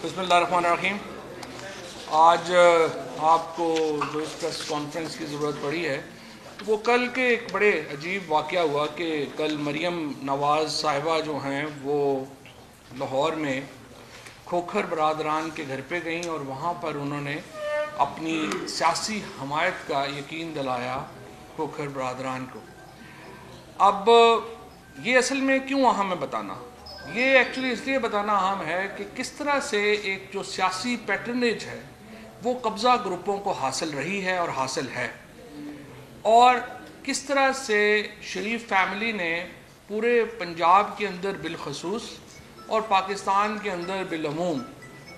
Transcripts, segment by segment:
بسم اللہ الرحمن الرحیم. آج آپ کو جو اس پریس کانفرنس کی ضرورت پڑی ہے وہ کل کے ایک بڑے عجیب واقعہ ہوا کہ کل مریم نواز صاحبہ جو ہیں وہ لاہور میں کھوکھر برادران کے گھر پہ گئیں اور وہاں پر انہوں نے اپنی سیاسی حمایت کا یقین دلایا کھوکھر برادران کو. اب یہ اصل میں کیوں اہم ہے بتانا؟ یہ ایکچولی اس لیے بتانا اہم ہے کہ کس طرح سے ایک جو سیاسی پیٹرنیج ہے وہ قبضہ گروپوں کو حاصل رہی ہے اور حاصل ہے، اور کس طرح سے شریف فیملی نے پورے پنجاب کے اندر بالخصوص اور پاکستان کے اندر بالعموم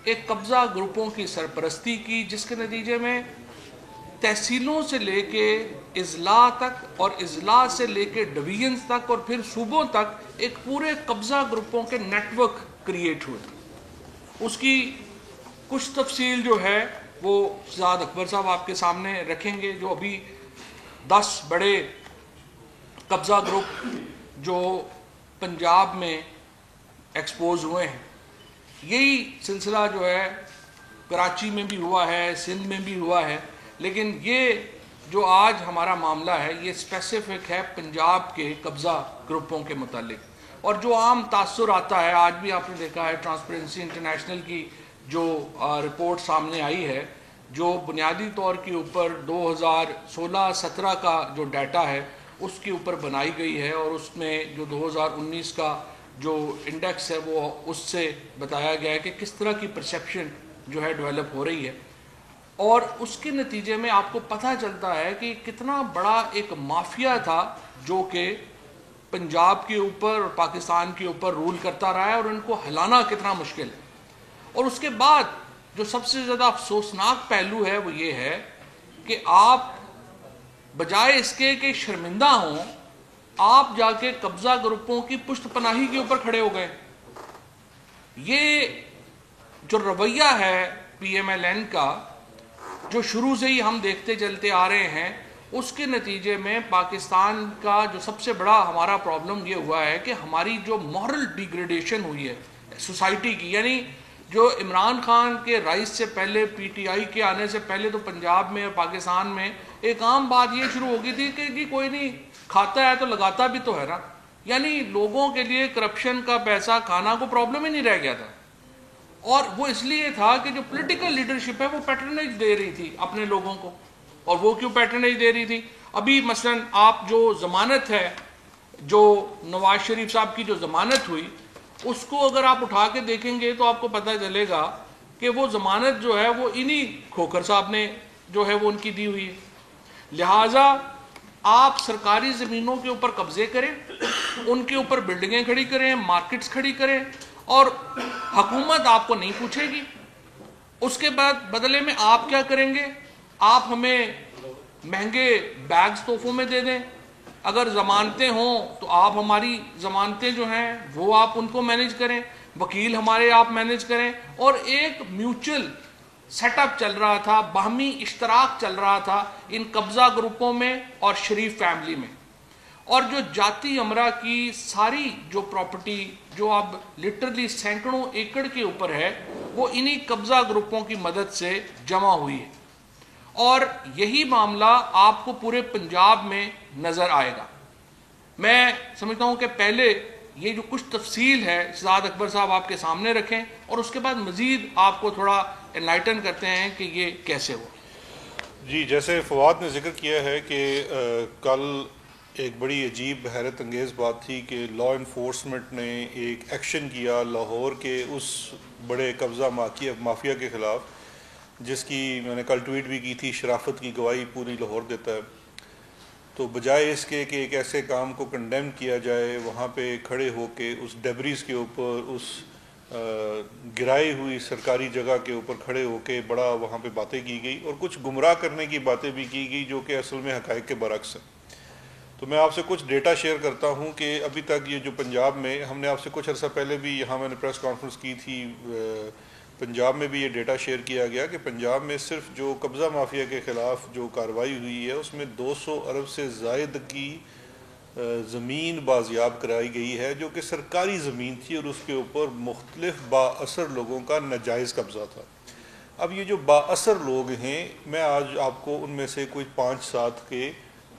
ایک قبضہ گروپوں کی سرپرستی کی، جس کے نتیجے میں تحصیلوں سے لے کے اضلاع تک اور اضلاع سے لے کے ڈویژنز تک اور پھر صوبوں تک ایک پورے قبضہ گروپوں کے نیٹ ورک کریٹ ہوئے. اس کی کچھ تفصیل جو ہے وہ شہزاد اکبر صاحب آپ کے سامنے رکھیں گے. جو ابھی 10 بڑے قبضہ گروپ جو پنجاب میں ایکسپوز ہوئے ہیں، یہی سلسلہ جو ہے کراچی میں بھی ہوا ہے، سندھ میں بھی ہوا ہے، لیکن یہ جو آج ہمارا معاملہ ہے یہ اسپیسیفک ہے پنجاب کے قبضہ گروپوں کے متعلق. اور جو عام تاثر آتا ہے، آج بھی آپ نے دیکھا ہے ٹرانسپیرنسی انٹرنیشنل کی جو رپورٹ سامنے آئی ہے، جو بنیادی طور کے اوپر 2016-17 کا جو ڈیٹا ہے اس کے اوپر بنائی گئی ہے، اور اس میں جو 2019 کا جو انڈیکس ہے وہ اس سے بتایا گیا ہے کہ کس طرح کی پرسیپشن جو ہے ڈیولپ ہو رہی ہے. اور اس کے نتیجے میں آپ کو پتہ چلتا ہے کہ کتنا بڑا ایک مافیا تھا جو کہ پنجاب کے اوپر اور پاکستان کے اوپر رول کرتا رہا ہے، اور ان کو ہلانا کتنا مشکل ہے. اور اس کے بعد جو سب سے زیادہ افسوسناک پہلو ہے وہ یہ ہے کہ آپ بجائے اس کے کہ شرمندہ ہوں، آپ جا کے قبضہ گروپوں کی پشت پناہی کے اوپر کھڑے ہو گئے. یہ جو رویہ ہے پی ایم ایل این کا، جو شروع سے ہی ہم دیکھتے چلتے آ رہے ہیں، اس کے نتیجے میں پاکستان کا جو سب سے بڑا ہمارا پرابلم یہ ہوا ہے کہ ہماری جو مورل ڈیگریڈیشن ہوئی ہے سوسائٹی کی. یعنی جو عمران خان کے رائز سے پہلے، پی ٹی آئی کے آنے سے پہلے تو پنجاب میں اور پاکستان میں ایک عام بات یہ شروع ہو گئی تھی کہ جی کوئی نہیں کھاتا ہے تو لگاتا بھی تو ہے نا. یعنی لوگوں کے لیے کرپشن کا پیسہ کھانا کو پرابلم ہی نہیں رہ گیا تھا. اور وہ اس لیے تھا کہ جو پولیٹیکل لیڈرشپ ہے وہ پیٹرنیج دے رہی تھی اپنے لوگوں کو. اور وہ کیوں پیٹرنیج دے رہی تھی؟ ابھی مثلا آپ جو ضمانت ہے، جو نواز شریف صاحب کی جو ضمانت ہوئی، اس کو اگر آپ اٹھا کے دیکھیں گے تو آپ کو پتہ چلے گا کہ وہ ضمانت جو ہے وہ انہی کھوکھر صاحب نے جو ہے وہ ان کی دی ہوئی ہے. لہٰذا آپ سرکاری زمینوں کے اوپر قبضے کریں، ان کے اوپر بلڈنگیں کھڑی کریں، مارکیٹس کھڑی کریں، اور حکومت آپ کو نہیں پوچھے گی. اس کے بعد بدلے میں آپ کیا کریں گے؟ آپ ہمیں مہنگے بیگز تحفوں میں دے دیں. اگر ضمانتیں ہوں تو آپ ہماری ضمانتیں جو ہیں وہ آپ ان کو مینیج کریں، وکیل ہمارے آپ مینیج کریں. اور ایک میوچل سیٹ اپ چل رہا تھا، باہمی اشتراک چل رہا تھا ان قبضہ گروپوں میں اور شریف فیملی میں. اور جو جاتی امرا کی ساری جو پراپرٹی جو اب لٹرلی سینکڑوں ایکڑ کے اوپر ہے، وہ انہی قبضہ گروپوں کی مدد سے جمع ہوئی ہے. اور یہی معاملہ آپ کو پورے پنجاب میں نظر آئے گا. میں سمجھتا ہوں کہ پہلے یہ جو کچھ تفصیل ہے شہزاد اکبر صاحب آپ کے سامنے رکھیں، اور اس کے بعد مزید آپ کو تھوڑا انلائٹن کرتے ہیں کہ یہ کیسے ہو. جی، جیسے فواد نے ذکر کیا ہے کہ کل ایک بڑی عجیب حیرت انگیز بات تھی کہ لا انفورسمنٹ نے ایک ایکشن کیا لاہور کے اس بڑے قبضہ مافیا کے خلاف، جس کی میں نے کل ٹویٹ بھی کی تھی، شرافت کی گواہی پوری لاہور دیتا ہے. تو بجائے اس کے کہ ایک ایسے کام کو کنڈیم کیا جائے، وہاں پہ کھڑے ہو کے اس ڈیبریز کے اوپر، اس گرائی ہوئی سرکاری جگہ کے اوپر کھڑے ہو کے بڑا وہاں پہ باتیں کی گئی، اور کچھ گمراہ کرنے کی باتیں بھی کی گئی جو کہ اصل میں حقائق کے برعکس ہیں. تو میں آپ سے کچھ ڈیٹا شیئر کرتا ہوں کہ ابھی تک یہ جو پنجاب میں، ہم نے آپ سے کچھ عرصہ پہلے بھی یہاں میں نے پریس کانفرنس کی تھی، پنجاب میں بھی یہ ڈیٹا شیئر کیا گیا کہ پنجاب میں صرف جو قبضہ مافیا کے خلاف جو کارروائی ہوئی ہے اس میں 200 ارب سے زائد کی زمین بازیاب کرائی گئی ہے جو کہ سرکاری زمین تھی اور اس کے اوپر مختلف با اثر لوگوں کا ناجائز قبضہ تھا۔ اب یہ جو با اثر لوگ ہیں، میں آج آپ کو ان میں سے کوئی 5-7 کے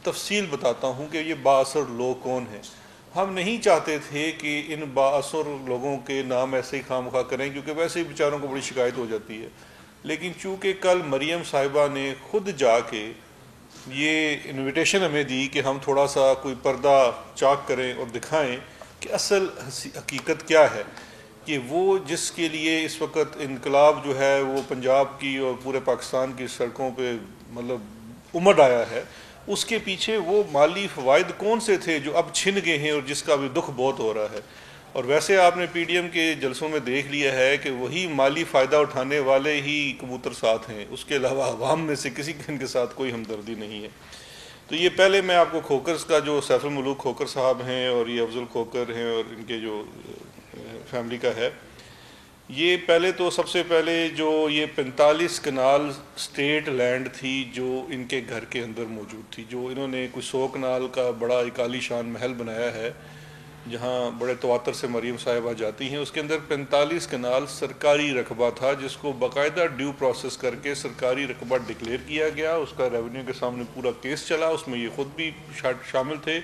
تفصیل بتاتا ہوں کہ یہ با اثر لوگ کون ہیں۔ ہم نہیں چاہتے تھے کہ ان با اثر لوگوں کے نام ایسے ہی خواہ مخواہ کریں، کیونکہ ویسے ہی بیچاروں کو بڑی شکایت ہو جاتی ہے، لیکن چونکہ کل مریم صاحبہ نے خود جا کے یہ انویٹیشن ہمیں دی کہ ہم تھوڑا سا کوئی پردہ چاک کریں اور دکھائیں کہ اصل حقیقت کیا ہے، کہ وہ جس کے لیے اس وقت انقلاب جو ہے وہ پنجاب کی اور پورے پاکستان کی سڑکوں پہ مطلب امڈ آیا ہے، اس کے پیچھے وہ مالی فوائد کون سے تھے جو اب چھن گئے ہیں اور جس کا بھی دکھ بہت ہو رہا ہے۔ اور ویسے آپ نے پی ڈی ایم کے جلسوں میں دیکھ لیا ہے کہ وہی مالی فائدہ اٹھانے والے ہی کبوتر ساتھ ہیں، اس کے علاوہ عوام میں سے کسی ان کے ساتھ کوئی ہمدردی نہیں ہے۔ تو یہ پہلے میں آپ کو کھوکرز کا جو سیف الملوک کھوکر صاحب ہیں اور یہ افضل کھوکر ہیں اور ان کے جو فیملی کا ہے، یہ پہلے تو سب سے پہلے جو یہ 45 کنال سٹیٹ لینڈ تھی جو ان کے گھر کے اندر موجود تھی، جو انہوں نے کوئی 100 کنال کا بڑا ایک عالی شان محل بنایا ہے جہاں بڑے تواتر سے مریم صاحبہ جاتی ہیں، اس کے اندر 45 کنال سرکاری رقبہ تھا جس کو باقاعدہ ڈیو پروسیس کر کے سرکاری رقبہ ڈکلیئر کیا گیا۔ اس کا ریونیو کے سامنے پورا کیس چلا، اس میں یہ خود بھی شامل تھے۔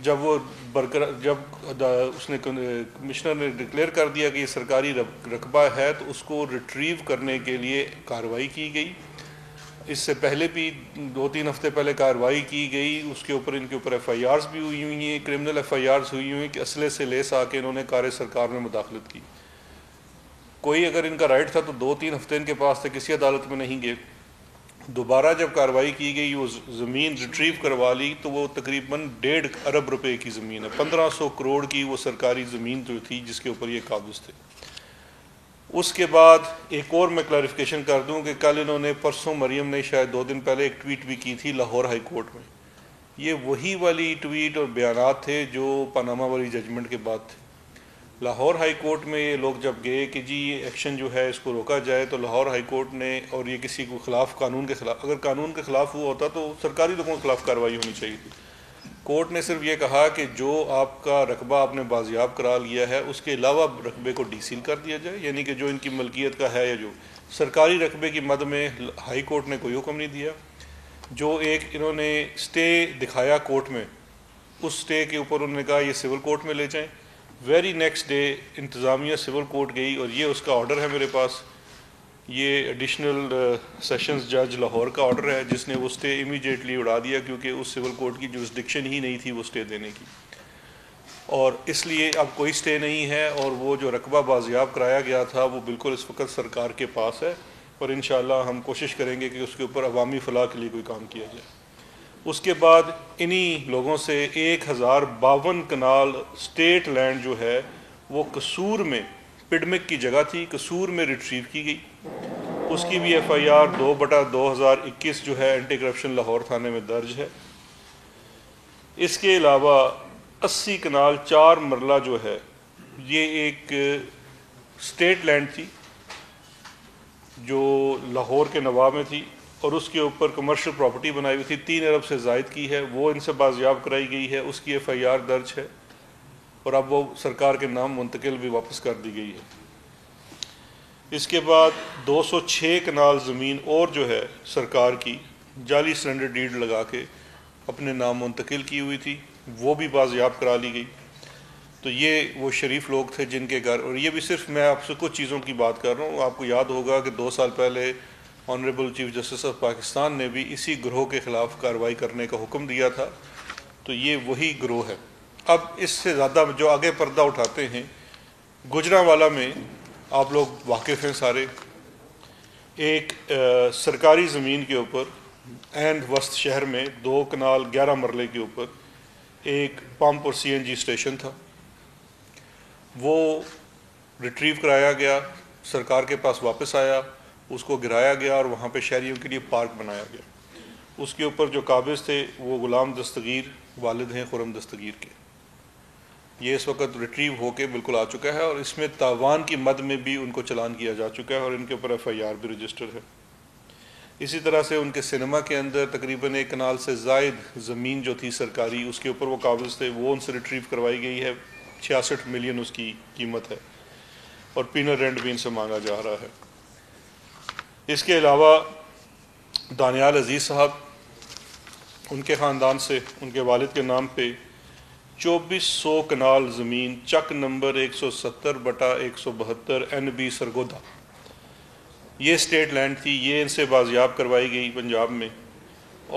جب وہ جب اس نے کمشنر نے ڈکلیئر کر دیا کہ یہ سرکاری رقبہ ہے تو اس کو ریٹریو کرنے کے لیے کارروائی کی گئی۔ اس سے پہلے بھی 2-3 ہفتے پہلے کارروائی کی گئی، اس کے اوپر ان کے اوپر ایف آئی آرز بھی ہوئی ہوئی ہیں، کرمنل ایف آئی آرز ہوئی ہوئی ہیں کہ اسلحے سے لیس آ کے انہوں نے کار سرکار میں مداخلت کی۔ کوئی اگر ان کا رائٹ تھا تو 2-3 ہفتے ان کے پاس تھے، کسی عدالت میں نہیں گئے۔ دوبارہ جب کارروائی کی گئی، وہ زمین ریٹریو کروا لی تو وہ تقریباً 1.5 ارب روپے کی زمین ہے، 1500 کروڑ کی وہ سرکاری زمین جو تھی جس کے اوپر یہ قابض تھے۔ اس کے بعد ایک اور میں کلیریفیکیشن کر دوں کہ کل انہوں نے پرسوں مریم نے شاید 2 دن پہلے ایک ٹویٹ بھی کی تھی لاہور ہائی کورٹ میں، یہ وہی والی ٹویٹ اور بیانات تھے جو پاناما والی ججمنٹ کے بعد تھے۔ لاہور ہائی کورٹ میں یہ لوگ جب گئے کہ جی یہ ایکشن جو ہے اس کو روکا جائے، تو لاہور ہائی کورٹ نے، اور یہ کسی کو خلاف قانون کے خلاف، اگر قانون کے خلاف ہوا ہوتا تو سرکاری لوگوں کے خلاف کارروائی ہونی چاہیے تھی۔ کورٹ نے صرف یہ کہا کہ جو آپ کا رقبہ آپ نے بازیاب کرا لیا ہے اس کے علاوہ رقبے کو ڈی سیل کر دیا جائے، یعنی کہ جو ان کی ملکیت کا ہے یا جو سرکاری رقبے کی مد میں ہائی کورٹ نے کوئی حکم نہیں دیا۔ جو ایک انہوں نے سٹے دکھایا کورٹ میں، اس سٹے کے اوپر انہوں نے کہا یہ سول کورٹ میں لے جائیں، ویری نیکسٹ ڈے انتظامیہ سول کورٹ گئی اور یہ اس کا آرڈر ہے میرے پاس، یہ ایڈیشنل سیشنز جج لاہور کا آرڈر ہے جس نے وہ سٹے امیڈیٹلی اڑا دیا، کیونکہ اس سول کورٹ کی جورسڈکشن ہی نہیں تھی وہ سٹے دینے کی، اور اس لیے اب کوئی سٹے نہیں ہے، اور وہ جو رقبہ بازیاب کرایا گیا تھا وہ بالکل اس وقت سرکار کے پاس ہے، اور انشاءاللہ ہم کوشش کریں گے کہ اس کے اوپر عوامی فلاح کے لیے کوئی کام کیا جائے۔ اس کے بعد انہی لوگوں سے 1052 کنال سٹیٹ لینڈ جو ہے وہ قصور میں، پڈمک کی جگہ تھی، قصور میں ریٹریو کی گئی، اس کی بھی ایف آئی آر 2/2021 جو ہے اینٹی کرپشن لاہور تھانے میں درج ہے۔ اس کے علاوہ 80 کنال 4 مرلہ جو ہے یہ ایک سٹیٹ لینڈ تھی جو لاہور کے نواب میں تھی، اور اس کے اوپر کمرشل پراپرٹی بنائی ہوئی تھی، 3 ارب سے زائد کی ہے، وہ ان سے بازیاب کرائی گئی ہے، اس کی ایف آئی آر درج ہے، اور اب وہ سرکار کے نام منتقل بھی واپس کر دی گئی ہے۔ اس کے بعد 206 کنال زمین اور جو ہے سرکار کی جعلی سرنڈر ڈیڈ لگا کے اپنے نام منتقل کی ہوئی تھی، وہ بھی بازیاب کرا لی گئی۔ تو یہ وہ شریف لوگ تھے جن کے گھر، اور یہ بھی صرف میں آپ سے کچھ چیزوں کی بات کر رہا ہوں، آپ کو یاد ہوگا کہ 2 سال پہلے honourable chief justice of Pakistan نے بھی اسی گروہ کے خلاف کارروائی کرنے کا حکم دیا تھا، تو یہ وہی گروہ ہے۔ اب اس سے زیادہ جو آگے پردہ اٹھاتے ہیں، گجرانوالہ میں آپ لوگ واقف ہیں سارے، ایک سرکاری زمین کے اوپر اینڈ وسط شہر میں 2 کنال 11 مرلے کے اوپر ایک پمپ اور سی این جی اسٹیشن تھا، وہ ریٹریو کرایا گیا، سرکار کے پاس واپس آیا، اس کو گرایا گیا اور وہاں پہ شہریوں کے لیے پارک بنایا گیا۔ اس کے اوپر جو قابض تھے وہ غلام دستگیر والد ہیں خرم دستگیر کے، یہ اس وقت ریٹریو ہو کے بالکل آ چکا ہے، اور اس میں تاوان کی مد میں بھی ان کو چلان کیا جا چکا ہے، اور ان کے اوپر ایف آئی آر بھی رجسٹر ہے۔ اسی طرح سے ان کے سینما کے اندر تقریباً 1 کنال سے زائد زمین جو تھی سرکاری، اس کے اوپر وہ قابض تھے، وہ ان سے ریٹریو کروائی گئی ہے، 66 ملین اس کی قیمت ہے، اور پینل رینٹ بھی ان سے مانگا جا رہا ہے۔ اس کے علاوہ دانیال عزیز صاحب، ان کے خاندان سے ان کے والد کے نام پہ 2400 کنال زمین چک نمبر 170/172 NB سرگودا، یہ اسٹیٹ لینڈ تھی، یہ ان سے بازیاب کروائی گئی پنجاب میں،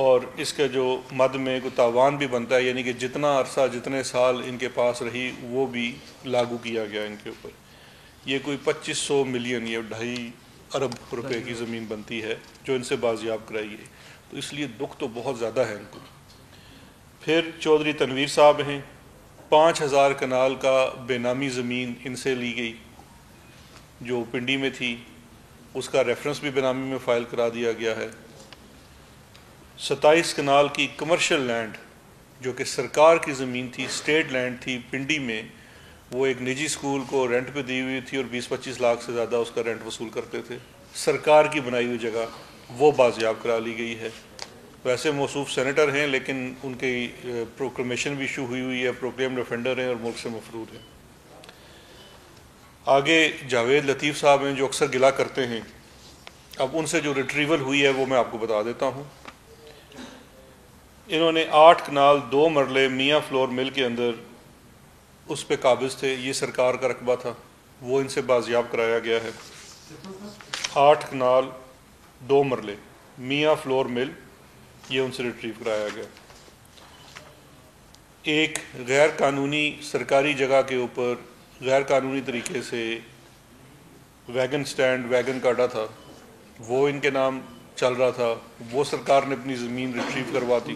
اور اس کا جو مد میں کوئی تاوان بھی بنتا ہے، یعنی کہ جتنا عرصہ جتنے سال ان کے پاس رہی وہ بھی لاگو کیا گیا ان کے اوپر۔ یہ کوئی 2500 ملین یا 2.5 ارب روپے کی زمین بنتی ہے جو ان سے بازیاب کرائی گئی، تو اس لیے دکھ تو بہت زیادہ ہے ان کو۔ پھر چودھری تنویر صاحب ہیں، 5000 کنال کا بے نامی زمین ان سے لی گئی جو پنڈی میں تھی، اس کا ریفرنس بھی بے نامی میں فائل کرا دیا گیا ہے۔ 27 کنال کی کمرشل لینڈ جو کہ سرکار کی زمین تھی، اسٹیٹ لینڈ تھی پنڈی میں، وہ ایک نجی اسکول کو رینٹ پہ دی ہوئی تھی اور 20-25 لاکھ سے زیادہ اس کا رینٹ وصول کرتے تھے، سرکار کی بنائی ہوئی جگہ وہ بازیاب کرا لی گئی ہے۔ ویسے موصوف سینیٹر ہیں لیکن ان کی پروکلیمیشن بھی ایشو ہوئی ہے، پروکلیمڈ افینڈر ہیں اور ملک سے مفرور ہیں۔ آگے جاوید لطیف صاحب ہیں جو اکثر گلا کرتے ہیں، اب ان سے جو ریٹریول ہوئی ہے وہ میں آپ کو بتا دیتا ہوں۔ انہوں نے 8 کنال 2 مرلے میاں فلور مل کے اندر اس پہ قابض تھے، یہ سرکار کا رقبہ تھا، وہ ان سے بازیاب کرایا گیا ہے۔ 8 کنال 2 مرلے میاں فلور مل، یہ ان سے ریٹریو کرایا گیا۔ ایک غیر قانونی سرکاری جگہ کے اوپر غیر قانونی طریقے سے ویگن سٹینڈ، ویگن کاٹا تھا، وہ ان کے نام چل رہا تھا، وہ سرکار نے اپنی زمین ریٹریو کروا دی،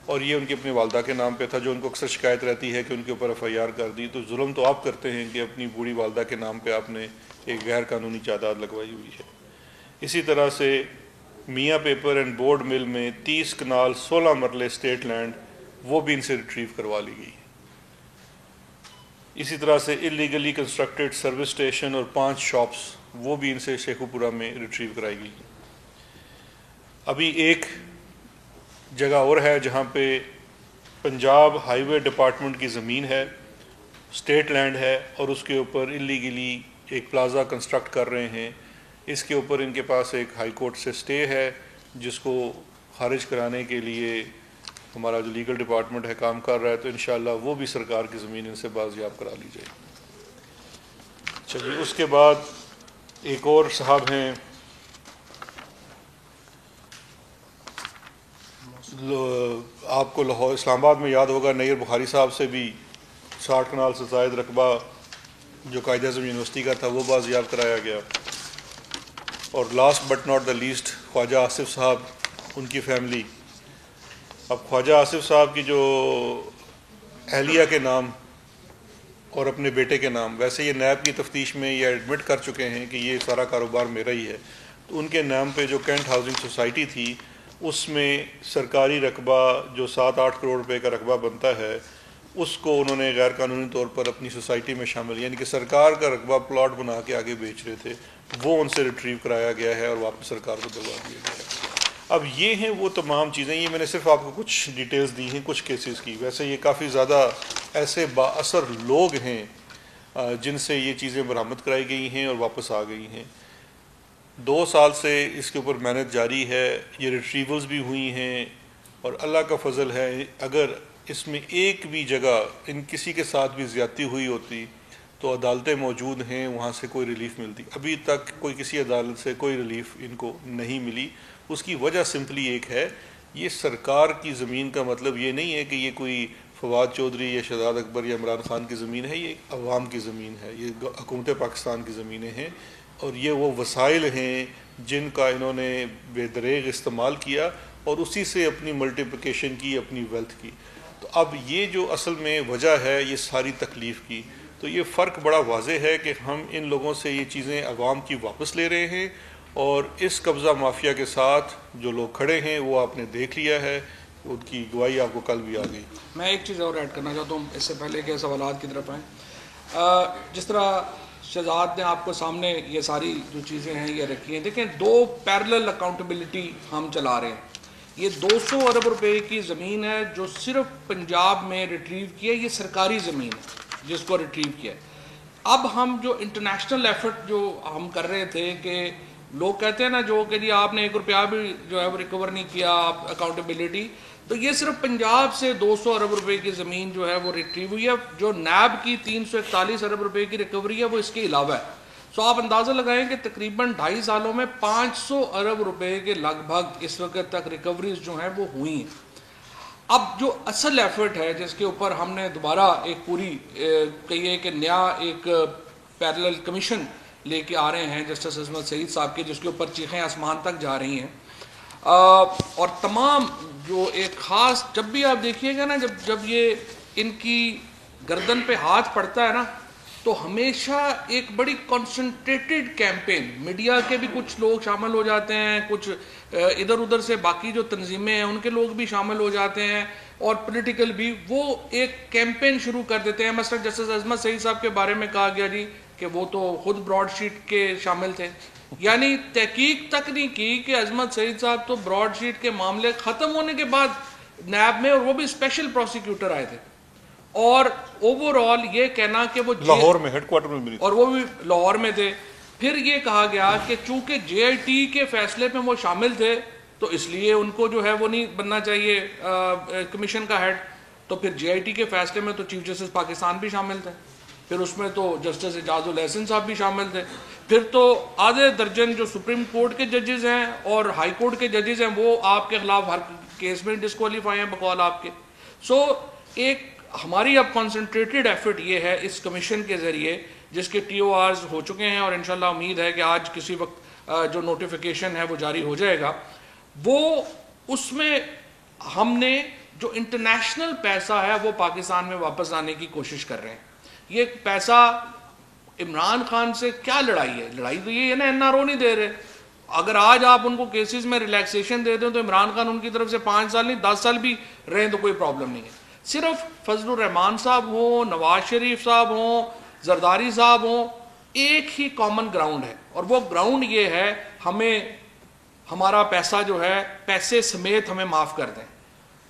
اور یہ ان کی اپنی والدہ کے نام پہ تھا، جو ان کو اکثر شکایت رہتی ہے کہ ان کے اوپر FIR کر دی۔ تو ظلم تو آپ کرتے ہیں کہ اپنی بوڑھی والدہ کے نام پہ آپ نے ایک غیر قانونی جائیداد لگوائی ہوئی ہے۔ اسی طرح سے میاں پیپر اینڈ بورڈ مل میں 30 کنال 16 مرلے اسٹیٹ لینڈ، وہ بھی ان سے ریٹریو کروا لی گئی۔ اسی طرح سے اللیگلی کنسٹرکٹڈ سروس اسٹیشن اور 5 شاپس، وہ بھی ان سے شیخو پورہ میں ریٹریو کرائی گئی۔ ابھی ایک جگہ اور ہے جہاں پہ پنجاب ہائی وے ڈپارٹمنٹ کی زمین ہے، اسٹیٹ لینڈ ہے، اور اس کے اوپر اللیگلی ایک پلازا کنسٹرکٹ کر رہے ہیں۔ اس کے اوپر ان کے پاس ایک ہائی کورٹ سے اسٹے ہے جس کو خارج کرانے کے لیے ہمارا جو لیگل ڈپارٹمنٹ ہے کام کر رہا ہے، تو انشاءاللہ وہ بھی سرکار کی زمین ان سے بازیاب کرا لی جائے گی۔ چلیے، اس کے بعد ایک اور صاحب ہیں، آپ کو لاہور اسلام آباد میں یاد ہوگا نیر بخاری صاحب سے بھی 60 کنال سے زائد رقبہ جو قائد اعظم یونیورسٹی کا تھا وہ بازیاب کرایا گیا۔ اور last but not the least Khawaja Asif sahib, ان کی فیملی۔ اب خواجہ آصف صاحب کی جو اہلیہ کے نام اور اپنے بیٹے کے نام، ویسے یہ نیب کی تفتیش میں یہ ایڈمٹ کر چکے ہیں کہ یہ سارا کاروبار میرا ہی ہے، تو ان کے نام پہ جو کینٹ ہاؤسنگ سوسائٹی تھی اس میں سرکاری رقبہ جو 7-8 کروڑ روپے کا رقبہ بنتا ہے، اس کو انہوں نے غیر قانونی طور پر اپنی سوسائٹی میں شامل، یعنی کہ سرکار کا رقبہ پلاٹ بنا کے آگے بیچ رہے تھے، وہ ان سے ریٹریو کرایا گیا ہے اور واپس سرکار کو دلوا دیا گیا ہے۔ اب یہ ہیں وہ تمام چیزیں، یہ میں نے صرف آپ کو کچھ ڈیٹیلز دی ہیں کچھ کیسز کی، ویسے یہ کافی زیادہ ایسے با اثر لوگ ہیں جن سے یہ چیزیں برآمد کرائی گئی ہیں اور واپس آ گئی ہیں۔ 2 سال سے اس کے اوپر محنت جاری ہے، یہ ریٹریولز بھی ہوئی ہیں، اور اللہ کا فضل ہے اگر اس میں ایک بھی جگہ ان کسی کے ساتھ بھی زیادتی ہوئی ہوتی تو عدالتیں موجود ہیں، وہاں سے کوئی ریلیف ملتی۔ ابھی تک کوئی کسی عدالت سے کوئی ریلیف ان کو نہیں ملی۔ اس کی وجہ سمپلی ایک ہے، یہ سرکار کی زمین کا مطلب یہ نہیں ہے کہ یہ کوئی فواد چودھری یا شہزاد اکبر یا عمران خان کی زمین ہے، یہ عوام کی زمین ہے، یہ حکومت پاکستان کی زمینیں ہیں، اور یہ وہ وسائل ہیں جن کا انہوں نے بے دریغ استعمال کیا اور اسی سے اپنی ملٹیپلیکیشن کی، اپنی ویلتھ کی۔ تو اب یہ جو اصل میں وجہ ہے یہ ساری تکلیف کی، تو یہ فرق بڑا واضح ہے کہ ہم ان لوگوں سے یہ چیزیں عوام کی واپس لے رہے ہیں، اور اس قبضہ مافیا کے ساتھ جو لوگ کھڑے ہیں وہ آپ نے دیکھ لیا ہے، ان کی گواہی آپ کو کل بھی آ گئی۔ میں ایک چیز اور ایڈ کرنا چاہتا ہوں اس سے پہلے کہ سوالات کی طرف آئیں۔ جس طرح شہزاد نے آپ کو سامنے یہ ساری جو چیزیں ہیں یہ رکھی ہیں. دیکھیں 2 پیرلل اکاؤنٹیبلٹی ہم چلا رہے ہیں. یہ 200 ارب روپے کی زمین ہے جو صرف پنجاب میں ریٹریو کی ہے. یہ سرکاری زمین ہے جس کو ریٹریو کیا ہے. اب ہم جو انٹرنیشنل ایفرٹ جو ہم کر رہے تھے کہ لوگ کہتے ہیں نا جو کہ جی آپ نے 1 روپیہ بھی جو ہے وہ ریکور نہیں کیا اکاؤنٹیبلٹی، تو یہ صرف پنجاب سے 200 ارب روپے کی زمین جو ہے وہ ریٹریو ہوئی ہے. جو نیب کی 341 ارب روپے کی ریکوری ہے وہ اس کے علاوہ ہے. سو آپ اندازہ لگائیں کہ تقریباً 2.5 سالوں میں 500 ارب روپے کے لگ بھگ اس وقت تک ریکوریز جو ہیں وہ ہوئی ہیں. اب جو اصل ایفرٹ ہے جس کے اوپر ہم نے دوبارہ ایک پوری کہیے کہ نیا ایک پیرلل کمیشن لے کے آ رہے ہیں جسٹس عصمت سعید صاحب کے، جس کے اوپر چیخیں آسمان تک جا رہی ہیں. اور تمام جو ایک خاص جب بھی آپ دیکھیے گا نا جب یہ ان کی گردن پہ ہاتھ پڑتا ہے نا تو ہمیشہ ایک بڑی کنسنٹریٹڈ کیمپین، میڈیا کے بھی کچھ لوگ شامل ہو جاتے ہیں، کچھ ادھر ادھر سے باقی جو تنظیمیں ہیں ان کے لوگ بھی شامل ہو جاتے ہیں، اور پولیٹیکل بھی وہ ایک کیمپین شروع کر دیتے ہیں. مثلا جسٹس عصمت سعید صاحب کے بارے میں کہا گیا جی کہ وہ تو خود براڈ شیٹ کے شامل تھے. یعنی تحقیق تک نہیں کی کہ عصمت سعید صاحب تو براڈ شیٹ کے معاملے ختم ہونے کے بعد نیب میں، اور وہ بھی اسپیشل پروسیکیوٹر آئے تھے، اور اوور آل یہ کہنا کہ وہ لاہور میں ہیڈ کوارٹر میں ملی، اور وہ بھی لاہور میں تھے. پھر یہ کہا گیا کہ چونکہ جے آئی ٹی کے فیصلے میں وہ شامل تھے تو اس لیے ان کو جو ہے وہ نہیں بننا چاہیے کمیشن کا ہیڈ. تو پھر جے آئی ٹی کے فیصلے میں تو چیف جسٹس پاکستان بھی شامل تھے، پھر اس میں تو جسٹس اعجاز الاحسن صاحب بھی شامل تھے، پھر تو آدھے درجن جو سپریم کورٹ کے ججز ہیں اور ہائی کورٹ کے ججز ہیں وہ آپ کے خلاف ہر کیس میں ڈسکوالیفائی ہیں بقول آپ کے. سو ایک ہماری اب کنسنٹریٹڈ ایفرٹ یہ ہے اس کمیشن کے ذریعے، جس کے ٹی او آرز ہو چکے ہیں اور انشاءاللہ امید ہے کہ آج کسی وقت جو نوٹیفیکیشن ہے وہ جاری ہو جائے گا. وہ اس میں ہم نے جو انٹرنیشنل پیسہ ہے وہ پاکستان میں واپس لانے کی کوشش کر رہے ہیں. یہ پیسہ عمران خان سے کیا لڑائی ہے؟ لڑائی تو یہ ہے نا این آر او نہیں دے رہے. اگر آج آپ ان کو کیسز میں ریلیکسیشن دے دیں تو عمران خان ان کی طرف سے 5 سال نہیں 10 سال بھی رہیں تو کوئی پرابلم نہیں ہے. صرف فضل الرحمان صاحب ہوں، نواز شریف صاحب ہوں، زرداری صاحب ہوں، ایک ہی کامن گراؤنڈ ہے، اور وہ گراؤنڈ یہ ہے ہمیں ہمارا پیسہ جو ہے پیسے سمیت ہمیں معاف کر دیں.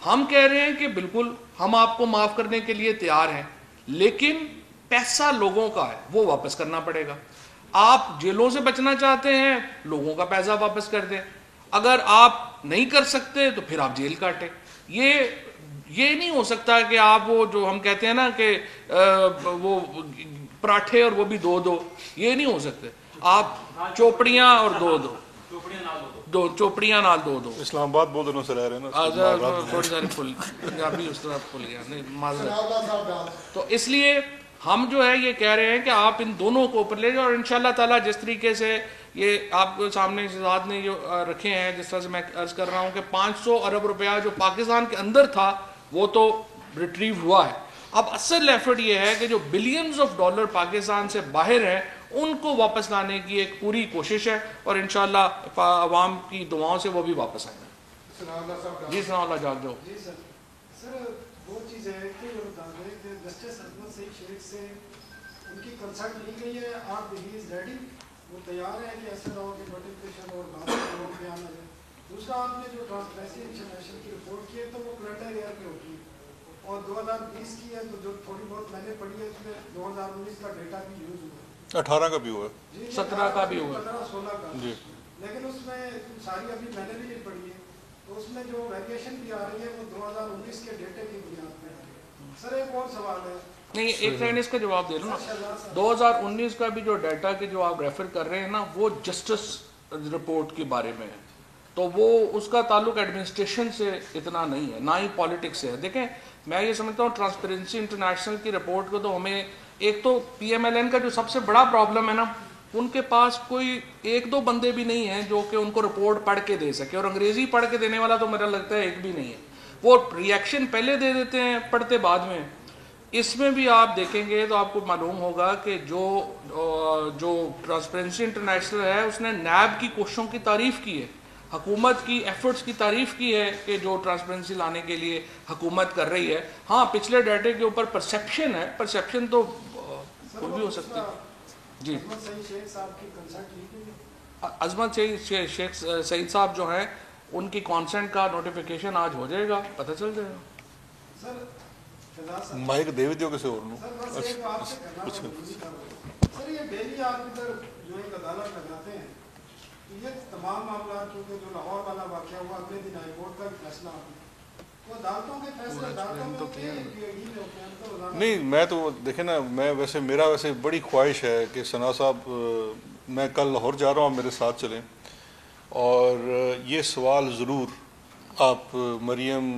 ہم کہہ رہے ہیں کہ بالکل ہم آپ کو معاف کرنے کے لیے تیار ہیں، لیکن پیسہ لوگوں کا ہے وہ واپس کرنا پڑے گا. آپ جیلوں سے بچنا چاہتے ہیں لوگوں کا پیسہ واپس کر دیں، اگر آپ نہیں کر سکتے تو پھر آپ جیل کاٹیں. یہ نہیں ہو سکتا کہ آپ وہ جو ہم کہتے ہیں نا کہ وہ پراٹھے اور وہ بھی دو یہ نہیں ہو سکتے. آپ چوپڑیاں اور دو چوپڑیاں نال دو. اسلام آباد بہت دنوں سے رہ رہے ہیں نا، تھوڑی ساری پنجابی اس طرح بھول گیا نہیں معذرت. تو اس لیے ہم جو ہے یہ کہہ رہے ہیں کہ آپ ان دونوں کو اوپر لے جائیں، اور انشاءاللہ تعالیٰ جس طریقے سے یہ آپ کو سامنے شہزاد نے جو رکھے ہیں، جس طرح سے میں عرض کر رہا ہوں کہ 500 ارب روپیہ جو پاکستان کے اندر تھا وہ تو ریٹریو ہوا ہے. اب اصل ایفرٹ یہ ہے کہ جو بلینز آف ڈالر پاکستان سے باہر ہیں ان کو واپس لانے کی ایک پوری کوشش ہے، اور انشاءاللہ عوام کی دعاؤں سے وہ بھی واپس آئیں گے. جی ثناء اللہ جاگ جاؤ. جی سر وہ چیز ہے کہ جسٹس عصمت سعید شیخ سے ان کی کنسلٹ لی گئی ہے، آپ ہی از ریڈی، وہ تیار ہے کہ ایسا نہ ہو کہ نوٹیفکیشن اور بات بیان آ جائے. دوسرا آپ نے جو ٹرانسپیرنسی انٹرنیشنل کی رپورٹ کی ہے تو وہ کرنٹ افیئر پہ ہوتی ہے، اور 2020 کی ہے تو جو تھوڑی بہت میں نے پڑھی ہے اس میں 2019 کا ڈیٹا بھی یوز ہوا ہے، 18 کا بھی ہوا ہے، 17 کا بھی ہوا ہے، 15-16 کا جی. لیکن اس میں ساری ابھی میں نے بھی نہیں پڑھی ہے، تو اس میں جو ویریشن بھی آ رہی ہے وہ 2019 کے ڈیٹے کی بنیاد پہ آ رہی ہے. سر ایک اور سوال ہے. نہیں ایک سیکنڈ اس کا جواب دے لوں نا. 2019 کا بھی جو ڈیٹا کے جو آپ ریفر کر رہے ہیں نا وہ جسٹس رپورٹ کے بارے میں ہے، تو وہ اس کا تعلق ایڈمنسٹریشن سے اتنا نہیں ہے، نہ ہی پالیٹکس سے ہے. دیکھیں میں یہ سمجھتا ہوں ٹرانسپیرنسی انٹرنیشنل کی رپورٹ کو تو ہمیں ایک تو پی ایم ایل این کا جو سب سے بڑا پرابلم ہے نا، ان کے پاس کوئی 1-2 بندے بھی نہیں ہیں جو کہ ان کو رپورٹ پڑھ کے دے سکے، اور انگریزی پڑھ کے دینے والا تو میرا لگتا ہے ایک بھی نہیں ہے. وہ ریئیکشن پہلے دے دیتے ہیں، پڑھتے بعد میں. اس میں بھی آپ دیکھیں گے تو آپ کو معلوم ہوگا کہ جو ٹرانسپیرنسی انٹرنیشنل ہے اس نے نیب کی کوششوں کی تعریف کی ہے، حکومت کی ایفرٹس کی تعریف کی ہے کہ جو ٹرانسپیرنسی لانے کے لیے حکومت کر رہی ہے. ہاں پچھلے ڈیٹے کے اوپر پرسیپشن ہے، پرسیپشن تو کوئی بھی ہو سکتی ہے. جی عظمت سعید شیخ صاحب کی کنسرٹ لی گئی؟ عظمت شیخ سعید صاحب جو ہیں ان کی کانسنٹ کا نوٹیفیکیشن آج ہو جائے گا، پتہ چل جائے گا. سر فضا صاحب، مائک دے دیو کسی اور سر بس ایک آپ سے کرنا اچھا ضروری تھا. سر یہ ڈیلی آپ ادھر جو ایک عدالت لگاتے ہیں، یہ تمام معاملات کیونکہ جو لاہور والا واقعہ ہوا اگلے دن ہائی کورٹ کا فیصلہ آتا تو عدالتوں کے فیصلے عدالتوں میں ہوتے ہیں نہیں. میں تو دیکھیں نا، میں ویسے میرا ویسے بڑی خواہش ہے کہ ثنا صاحب میں کل لاہور جا رہا ہوں، آپ میرے ساتھ چلیں اور یہ سوال ضرور آپ مریم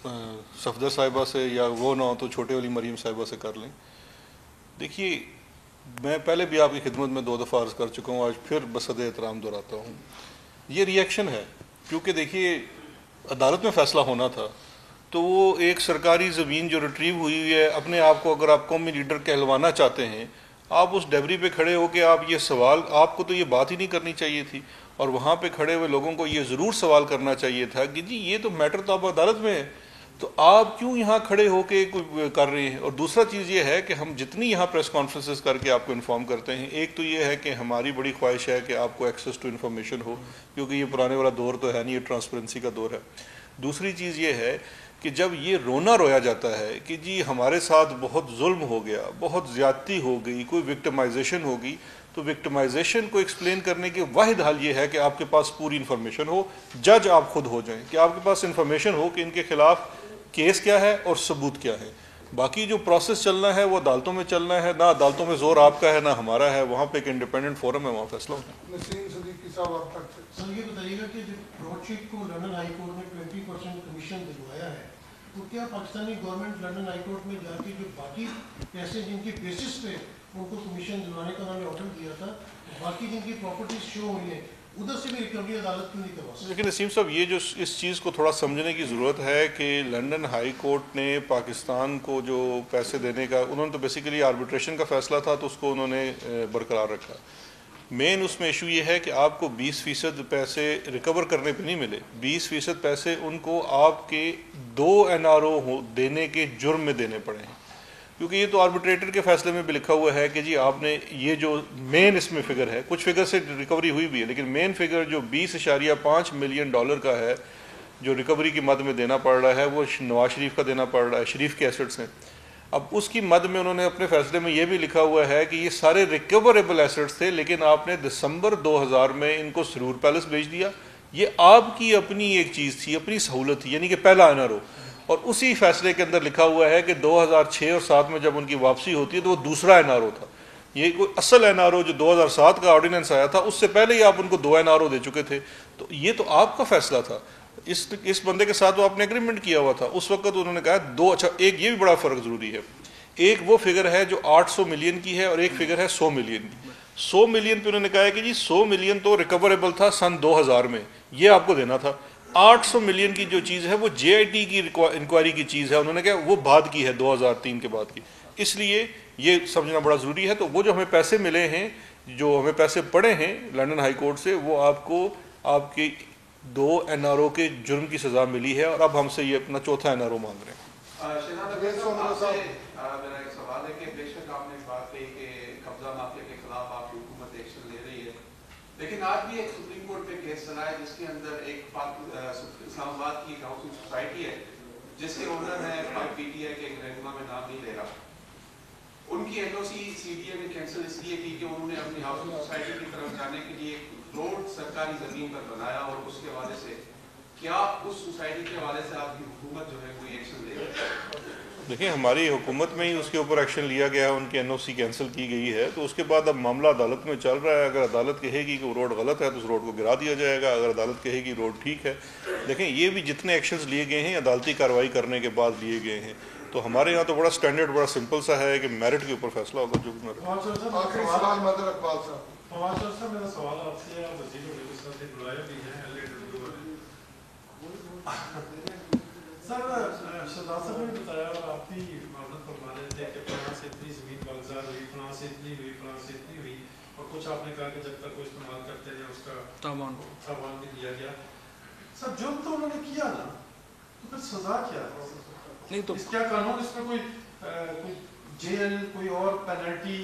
صفدر صاحبہ سے، یا وہ نہ ہو تو چھوٹے والی مریم صاحبہ سے کر لیں. دیکھیے میں پہلے بھی آپ کی خدمت میں 2 دفعہ عرض کر چکا ہوں، آج پھر بصد احترام دہراتا ہوں. یہ ری ایکشن ہے کیونکہ دیکھیے عدالت میں فیصلہ ہونا تھا، تو وہ ایک سرکاری زمین جو ریٹریو ہوئی ہے، اپنے آپ کو اگر آپ قومی لیڈر کہلوانا چاہتے ہیں، آپ اس ڈیبری پہ کھڑے ہو کے آپ یہ سوال، آپ کو تو یہ بات ہی نہیں کرنی چاہیے تھی، اور وہاں پہ کھڑے ہوئے لوگوں کو یہ ضرور سوال کرنا چاہیے تھا کہ جی یہ تو میٹر تو اب عدالت میں ہے، تو آپ کیوں یہاں کھڑے ہو کے کر رہے ہیں. اور دوسرا چیز یہ ہے کہ ہم جتنی یہاں پریس کانفرنسز کر کے آپ کو انفارم کرتے ہیں، ایک تو یہ ہے کہ ہماری بڑی خواہش ہے کہ آپ کو ایکسیس ٹو انفارمیشن ہو، کیونکہ یہ پرانے والا دور تو ہے نہیں، یہ ٹرانسپیرنسی کا دور ہے. دوسری چیز یہ ہے کہ جب یہ رونا رویا جاتا ہے کہ جی ہمارے ساتھ بہت ظلم ہو گیا، بہت زیادتی ہو گئی، کوئی وکٹمائزیشن ہوگی، تو وکٹمائزیشن کو ایکسپلین کرنے کے واحد حل یہ ہے کہ آپ کے پاس پوری انفارمیشن ہو. جج آپ خود ہو جائیں کہ آپ کے پاس انفارمیشن ہو کہ ان کے خلاف کیس کیا ہے اور ثبوت کیا ہے. باقی جو پروسیس چلنا ہے وہ عدالتوں میں چلنا ہے، نہ عدالتوں میں زور آپ کا ہے نہ ہمارا ہے، وہاں پہ ایک انڈیپینڈنٹ فورم ہے، وہاں فیصلہ ہوتا ہے. نسیم صدیقی صاحب آپ تک سر یہ بتائیے گا کہ جب براڈ شیٹ کو لندن ہائی کورٹ نے 20% کمیشن دلوایا ہے، تو کیا Pakistani government London high court میں جا کے جو باقی پیسے جن کی بیسس پہ ان کو کمیشن دلوانے کا انہوں نے آرڈر دیا تھا، باقی جن کی پراپرٹیز شو ہوئی ہیں، ادھر سے بھی ریکوری عدالت کیوں نہیں کروا سکتی؟ لیکن نسیم صاحب یہ جو اس چیز کو تھوڑا سمجھنے کی ضرورت ہے کہ لنڈن ہائی کورٹ نے پاکستان کو جو پیسے دینے کا، انہوں نے تو بیسیکلی آربیٹریشن کا فیصلہ تھا تو اس کو انہوں نے برقرار رکھا. مین اس میں ایشو یہ ہے کہ آپ کو 20% پیسے ریکور کرنے پہ نہیں ملے، 20% پیسے ان کو آپ کے 2 NRO دینے کے جرم میں دینے پڑے ہیں. کیونکہ یہ تو آربیٹریٹر کے فیصلے میں بھی لکھا ہوا ہے کہ جی آپ نے یہ جو مین اس میں فگر ہے، کچھ فگر سے ریکوری ہوئی بھی ہے، لیکن مین فگر جو $20.5 ملین کا ہے جو ریکوری کی مد میں دینا پڑ رہا ہے، وہ نواز شریف کا دینا پڑ رہا ہے، شریف کے ایسٹس ہیں. اب اس کی مد میں انہوں نے اپنے فیصلے میں یہ بھی لکھا ہوا ہے کہ یہ سارے ریکوریبل ایسٹس تھے، لیکن آپ نے دسمبر 2000 میں ان کو سرور پیلس بھیج دیا. یہ آپ کی اپنی ایک چیز تھی، اپنی سہولت تھی، یعنی کہ پہلا NRO. اور اسی فیصلے کے اندر لکھا ہوا ہے کہ 2006 اور 2007 میں جب ان کی واپسی ہوتی ہے تو وہ دوسرا NRO تھا. یہ کوئی اصل NRO جو 2007 کا آرڈیننس آیا تھا، اس سے پہلے ہی آپ ان کو 2 NRO دے چکے تھے. تو یہ تو آپ کا فیصلہ تھا. اس بندے کے ساتھ وہ آپ نے اگریمنٹ کیا ہوا تھا. اس وقت انہوں نے کہا 2. اچھا ایک یہ بھی بڑا فرق ضروری ہے، ایک وہ فگر ہے جو 800 ملین کی ہے اور ایک فگر ہے 100 ملین کی. 100 ملین پہ انہوں نے کہا ہے کہ جی 100 ملین تو ریکوریبل تھا سن 2000 میں، یہ آپ کو دینا تھا. 800 ملین کی جو چیز ہے وہ JIT کی انکوائری کی چیز ہے، انہوں نے کہا وہ بعد کی ہے، 2003 کے بعد کی. اس لیے یہ سمجھنا بڑا ضروری ہے. تو وہ جو ہمیں پیسے ملے ہیں، جو ہمیں پیسے پڑے ہیں لندن ہائی کورٹ سے، وہ آپ کو آپ کے 2 NRO کے جرم کی سزا ملی ہے، اور اب ہم سے یہ اپنا چوتھا NRO مانگ رہے ہیں. میرا ایک سوال ہے کہ بے شک آپ نے بات کہی کہ قبضہ مافیا کے خلاف آپ کی حکومت ایکشن لے رہی ہے، لیکن آج بھی ایک سپریم کورٹ پہ کیس چلا ہے جس کے اندر ایک اسلام آباد کی ہاؤسنگ سوسائٹی ہے جس کے اونر ہے PTI کے رہنما میں نام نہیں لے رہا. ان کی NOC CDA نے کینسل اس لیے کی کہ انہوں نے اپنی ہاؤسنگ سوسائٹی کی طرف جانے کے لیے روڈ سرکاری زمین پر بنایا، اور اس کے حوالے سے کیا اس سوسائٹی کے حوالے سے آپ کی حکومت جو ہے کوئی ایکشن لے رہی ہے؟ دیکھیں ہماری حکومت میں ہی اس کے اوپر ایکشن لیا گیا ہے، ان کی NOC کینسل کی گئی ہے. تو اس کے بعد اب معاملہ عدالت میں چل رہا ہے. اگر عدالت کہے گی کہ وہ روڈ غلط ہے تو اس روڈ کو گرا دیا جائے گا، اگر عدالت کہے گی روڈ ٹھیک ہے. دیکھیں یہ بھی جتنے ایکشنز لیے گئے ہیں عدالتی کارروائی کرنے کے بعد لیے گئے ہیں. تو ہمارے یہاں تو بڑا سٹینڈرڈ بڑا سمپل سا ہے کہ میرٹ کے اوپر فیصلہ ہوگا. جو بھی میرٹ. آخری سوال مدر اقبال صاحب. فواد صاحب میرا سوال آپ سے، آپ وزیر صاحب سے بلایا بھی ہے سر. شہزاد صاحب نے بتایا اور آپ بھی معاملت فرما رہے تھے کہ فلاں سے اتنی زمین کاغذات ہوئی، فلاں سے اتنی ہوئی، فلاں سے اتنی ہوئی، اور کچھ آپ نے کہا کہ جب تک وہ استعمال کرتے ہیں اس کا تاوان بھی دیا گیا. سر جرم تو انہوں نے کیا نا، تو پھر سزا کیا ہے؟ نہیں تو کیا قانون اس میں کوئی جیل، کوئی اور پینلٹی